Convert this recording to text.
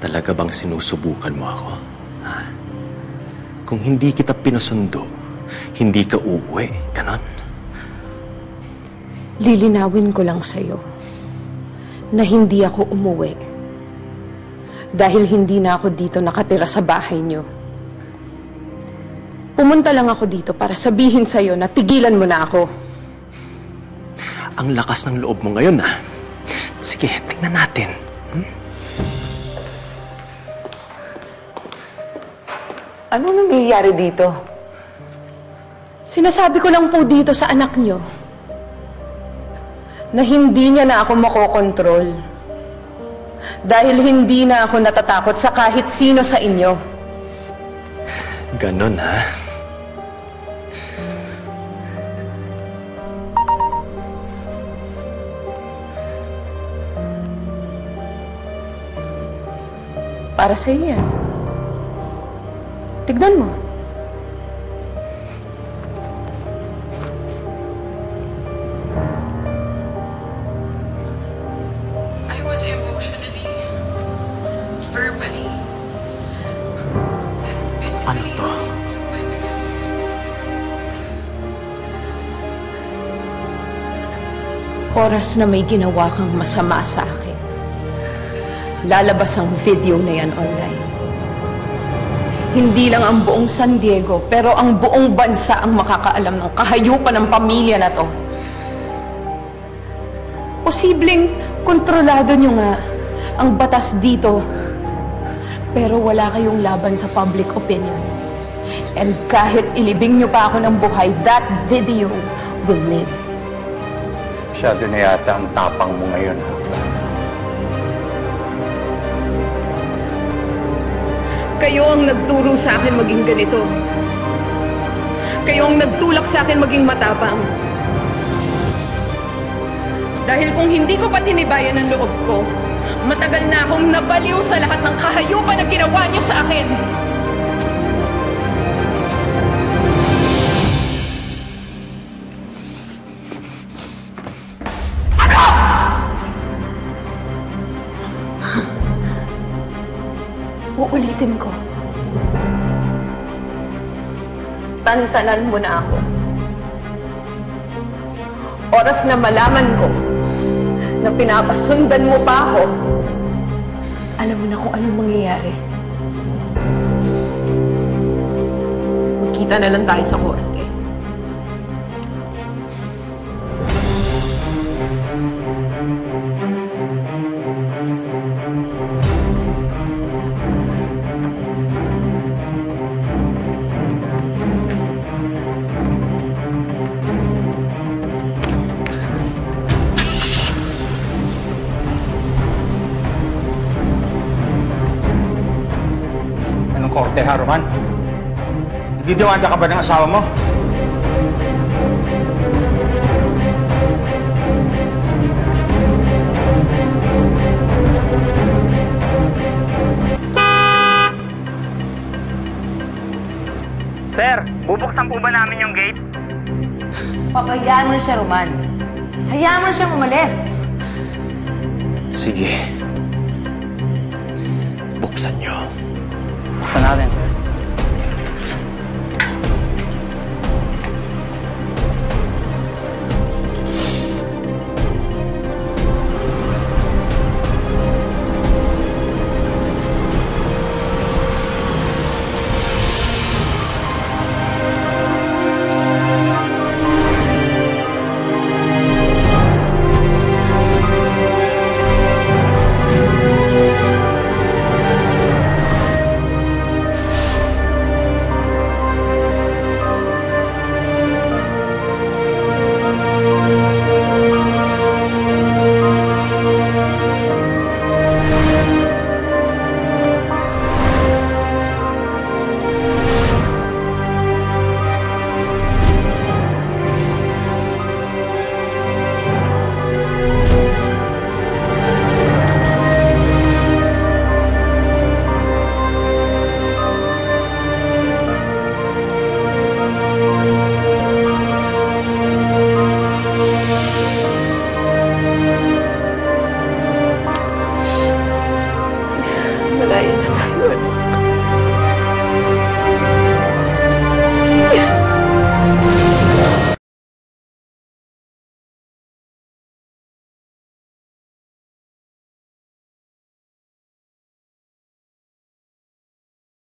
Talaga bang sinusubukan mo ako? Ha? Kung hindi kita pinusundo, hindi ka uuwi. Ganon? Lilinawin ko lang sa'yo na hindi ako umuwi. Dahil hindi na ako dito nakatira sa bahay niyo. Pumunta lang ako dito para sabihin sa'yo na tigilan mo na ako. Ang lakas ng loob mo ngayon, ha? Sige, tingnan natin. Ano nangyayari dito? Sinasabi ko lang po dito sa anak niyo na hindi niya na ako makokontrol. Dahil hindi na ako natatakot sa kahit sino sa inyo. Ganon, ha? Para sa'yo yan. Tignan mo. I was emotionally, verbally, and physically abused by my husband. Oras na may ginawa kang masama sa akin, lalabas ang video na yan online. Hindi lang ang buong San Diego, pero ang buong bansa ang makakaalam ng kahayupan ng pamilya na to. Posibleng kontrolado nyo nga ang batas dito, pero wala kayong laban sa public opinion. And kahit ilibing nyo pa ako ng buhay, that video will live. Masyado na yata ang tapang mo ngayon, ha? Kayo ang nagturo sa akin maging ganito. Kayo ang nagtulak sa akin maging matapang. Dahil kung hindi ko pa tinibayan ang loob ko, matagal na akong nabaliw sa lahat ng kahayupan na ginawa niyo sa akin. Uulitin ko. Tantanan mo na ako. Oras na malaman ko na pinapasundan mo pa ako, alam mo na kung anong mangyayari. Magkita na lang tayo sa korte. Korte, ha, Roman? Nagdidiwanda ka ba ng asawa mo? Sir, bubuksan po ba namin yung gate? Pabayaan mo na siya, Roman. Hayaan mo na siyang umalis. Sige. Buksan niyo. Buksan natin, sir.